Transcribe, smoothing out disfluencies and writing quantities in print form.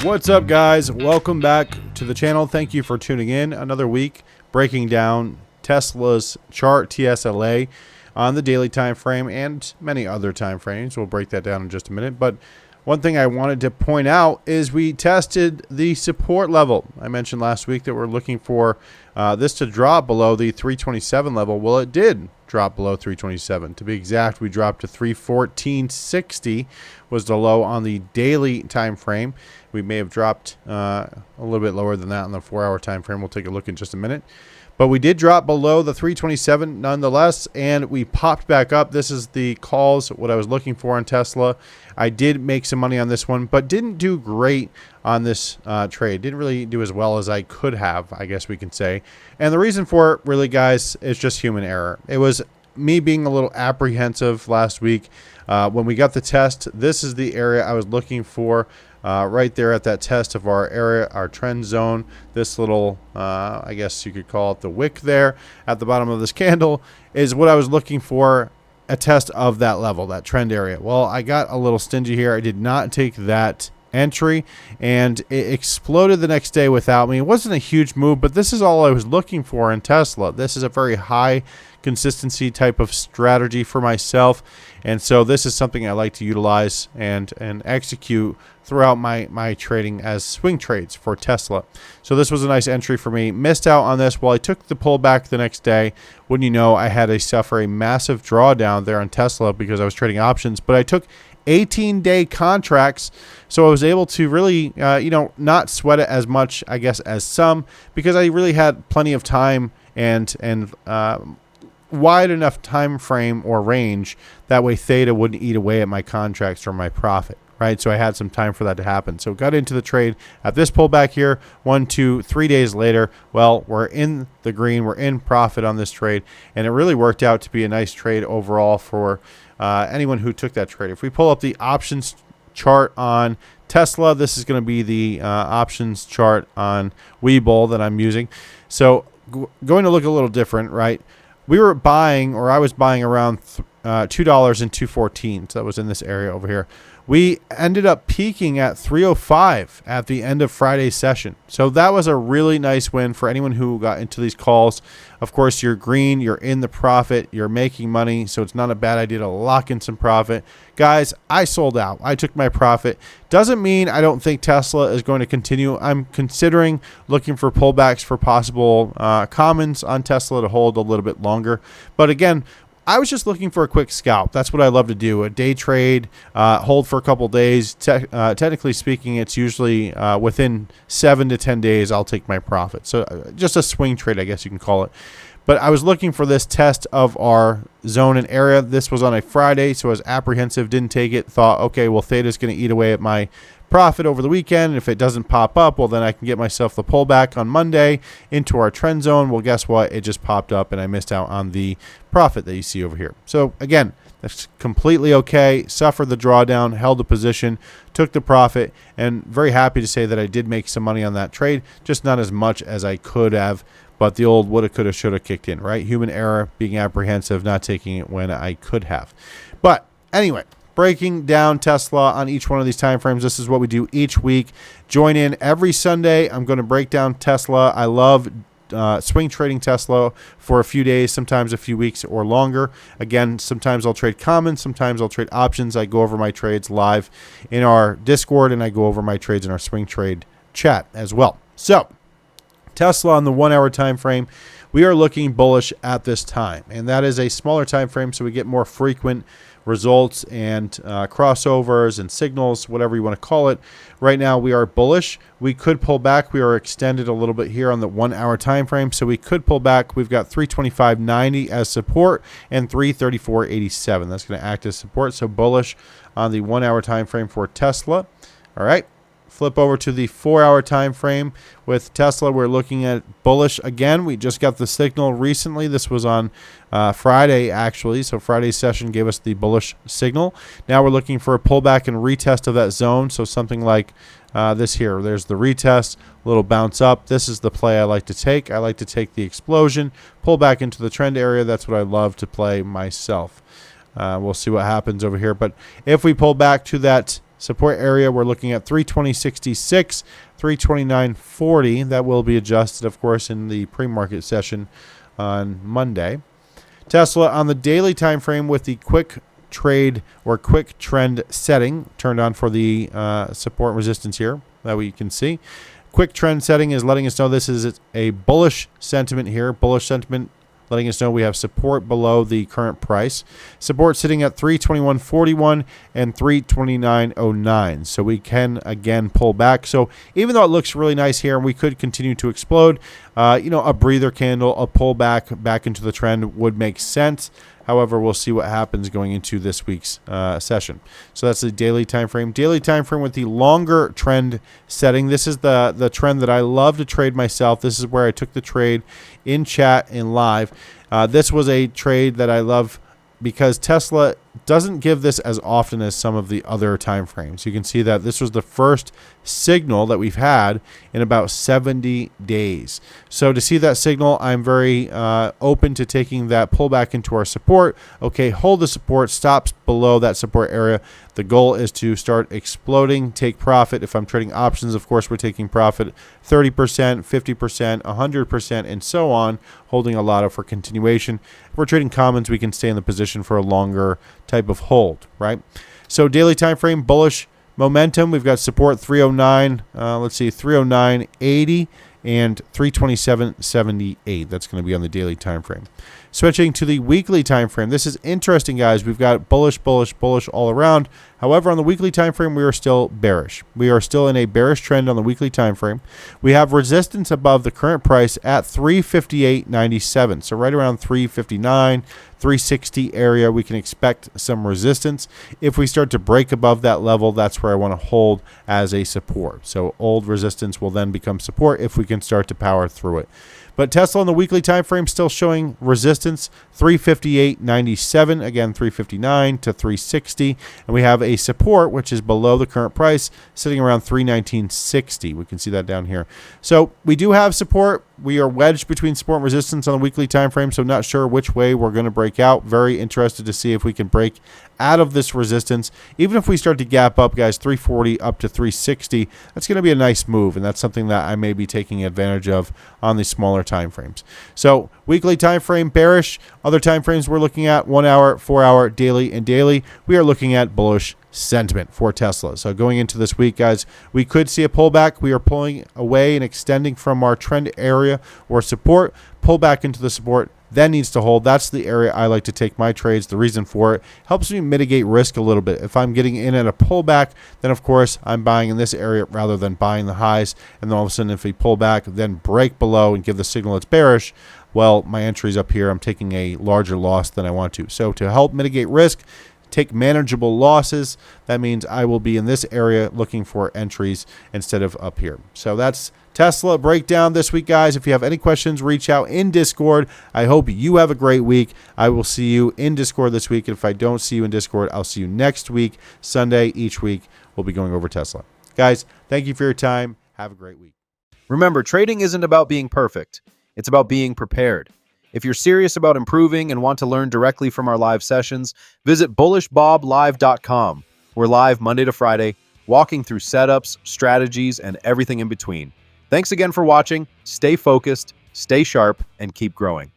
What's up, guys? Welcome back to the channel. Thank you for tuning in. Another week breaking down Tesla's chart, TSLA, on the daily time frame and many other time frames. We'll break that down in just a minute. But one thing I wanted to point out is we tested the support level. I mentioned last week that we're looking for this to drop below the 327 level. Well, it did drop below 327. To be exact, we dropped to 314.60 was the low on the daily time frame. We may have dropped a little bit lower than that on the 4-hour time frame. We'll take a look in just a minute. But we did drop below the 327 nonetheless, and we popped back up. This is the calls, what I was looking for on Tesla. I did make some money on this one, but didn't do great on this trade. Didn't really do as well as I could have, I guess we can say. And the reason for it, really, guys, is just human error. It was me being a little apprehensive last week. When we got the test, this is the area I was looking for. Right there at that test of our area, our trend zone, this little, I guess you could call it the wick there at the bottom of this candle is what I was looking for, a test of that level, that trend area. Well, I got a little stingy here. I did not take that entry, and it exploded the next day without me. It wasn't a huge move, but this is all I was looking for in Tesla. This is a very high consistency type of strategy for myself, and so this is something I like to utilize and execute throughout my trading as swing trades for Tesla. So this was a nice entry for me. Missed out on this. Well, I took the pullback the next day. Wouldn't you know, I had to suffer a massive drawdown there on Tesla because I was trading options, but I took 18-day contracts, so I was able to really, not sweat it as much, I guess, as some, because I really had plenty of time and wide enough time frame or range that way theta wouldn't eat away at my contracts or my profit, right? So I had some time for that to happen. So got into the trade at this pullback here. 1, 2, 3 days later, well, we're in the green, we're in profit on this trade, and it really worked out to be a nice trade overall for anyone who took that trade. If we pull up the options chart on Tesla, this is going to be the options chart on Webull that I'm using. So going to look a little different, right? We were buying, or I was buying around $2 and $2.14. So that was in this area over here. We ended up peaking at 305 at the end of Friday's session. So that was a really nice win for anyone who got into these calls. Of course, you're green, you're in the profit, you're making money, so it's not a bad idea to lock in some profit. Guys, I sold out. I took my profit. Doesn't mean I don't think Tesla is going to continue. I'm considering looking for pullbacks for possible commons on Tesla to hold a little bit longer. But again, I was just looking for a quick scalp. That's what I love to do. A day trade, hold for a couple days. Technically speaking, it's usually within 7 to 10 days I'll take my profit. So just a swing trade, I guess you can call it. But I was looking for this test of our zone and area. This was on a Friday, so I was apprehensive, didn't take it. Thought, okay, well, theta's going to eat away at my profit over the weekend. And if it doesn't pop up, well, then I can get myself the pullback on Monday into our trend zone. Well, guess what? It just popped up, and I missed out on the profit that you see over here. So again, that's completely okay. Suffered the drawdown, held the position, took the profit, and very happy to say that I did make some money on that trade, just not as much as I could have. But the old woulda, coulda, shoulda kicked in, right? Human error, being apprehensive, not taking it when I could have. But anyway, breaking down Tesla on each one of these time frames. This is what we do each week. Join in every Sunday. I'm going to break down Tesla. I love swing trading Tesla for a few days, sometimes a few weeks or longer. Again, sometimes I'll trade common, sometimes I'll trade options. I go over my trades live in our Discord, and I go over my trades in our swing trade chat as well. So Tesla on the 1-hour time frame, we are looking bullish at this time, and that is a smaller time frame, so we get more frequent results and crossovers and signals, whatever you want to call it. Right now we are bullish. We could pull back. We are extended a little bit here on the 1-hour time frame, so we could pull back. We've got 325.90 as support and 334.87. That's going to act as support, so bullish on the 1-hour time frame for Tesla. All right. Flip over to the 4-hour time frame with Tesla. We're looking at bullish again. We just got the signal recently. This was on Friday, actually. So Friday's session gave us the bullish signal. Now we're looking for a pullback and retest of that zone. So something like this here. There's the retest, little bounce up. This is the play I like to take. I like to take the explosion, pull back into the trend area. That's what I love to play myself. We'll see what happens over here. But if we pull back to that Support area, we're looking at 320.66, 329.40. That will be adjusted, of course, in the pre-market session on Monday. Tesla on the daily time frame with the quick trade or quick trend setting turned on for the support and resistance here that we can see. Quick trend setting is letting us know this is a bullish sentiment here. Bullish sentiment letting us know we have support below the current price. Support sitting at 321.41 and 329.09. So we can again pull back. So even though it looks really nice here and we could continue to explode, a breather candle, a pullback back into the trend would make sense. However, we'll see what happens going into this week's session. So that's the daily time frame. Daily time frame with the longer trend setting. This is the trend that I love to trade myself. This is where I took the trade in chat and live. This was a trade that I love because Tesla doesn't give this as often as some of the other time frames. You can see that this was the first signal that we've had in about 70 days. So to see that signal, I'm very open to taking that pullback into our support. Okay, hold the support, stops below that support area. The goal is to start exploding, take profit. If I'm trading options, of course, we're taking profit 30%, 50%, 100%, and so on, holding a lot for continuation. If we're trading commons, we can stay in the position for a longer type of hold, right? So daily time frame, bullish momentum. We've got support 309, 309.80 and 327.78. That's going to be on the daily time frame. Switching to the weekly time frame. This is interesting, guys. We've got bullish, bullish, bullish all around. However, on the weekly time frame, we are still bearish. We are still in a bearish trend on the weekly time frame. We have resistance above the current price at 358.97. So right around 359, 360 area, we can expect some resistance. If we start to break above that level, that's where I want to hold as a support. So old resistance will then become support if we can start to power through it. But Tesla on the weekly time frame still showing resistance 358.97, again 359 to 360, and we have a support which is below the current price sitting around 319.60. We can see that down here. So we do have support. We are wedged between support and resistance on the weekly time frame, so not sure which way we're going to break out. Very interested to see if we can break out of this resistance. Even if we start to gap up, guys, 340 up to 360, that's going to be a nice move, and that's something that I may be taking advantage of on the smaller time frames. So weekly time frame bearish. Other time frames we're looking at 1 hour, 4 hour, daily, and daily. We are looking at bullish sentiment for Tesla. So going into this week, guys, we could see a pullback. We are pulling away and extending from our trend area or support. Pull back into the support, then needs to hold. That's the area I like to take my trades. The reason for it helps me mitigate risk a little bit. If I'm getting in at a pullback, then of course I'm buying in this area rather than buying the highs. And then all of a sudden, if we pull back, then break below and give the signal it's bearish, well, my entry's up here. I'm taking a larger loss than I want to. So to help mitigate risk, take manageable losses. That means I will be in this area looking for entries instead of up here. So that's Tesla breakdown this week, guys. If you have any questions, reach out in Discord. I hope you have a great week. I will see you in Discord this week. And if I don't see you in Discord, I'll see you next week. Sunday each week, we'll be going over Tesla. Guys, thank you for your time. Have a great week. Remember, trading isn't about being perfect. It's about being prepared. If you're serious about improving and want to learn directly from our live sessions, visit bullishboblive.com. We're live Monday to Friday, walking through setups, strategies, and everything in between. Thanks again for watching. Stay focused, stay sharp, and keep growing.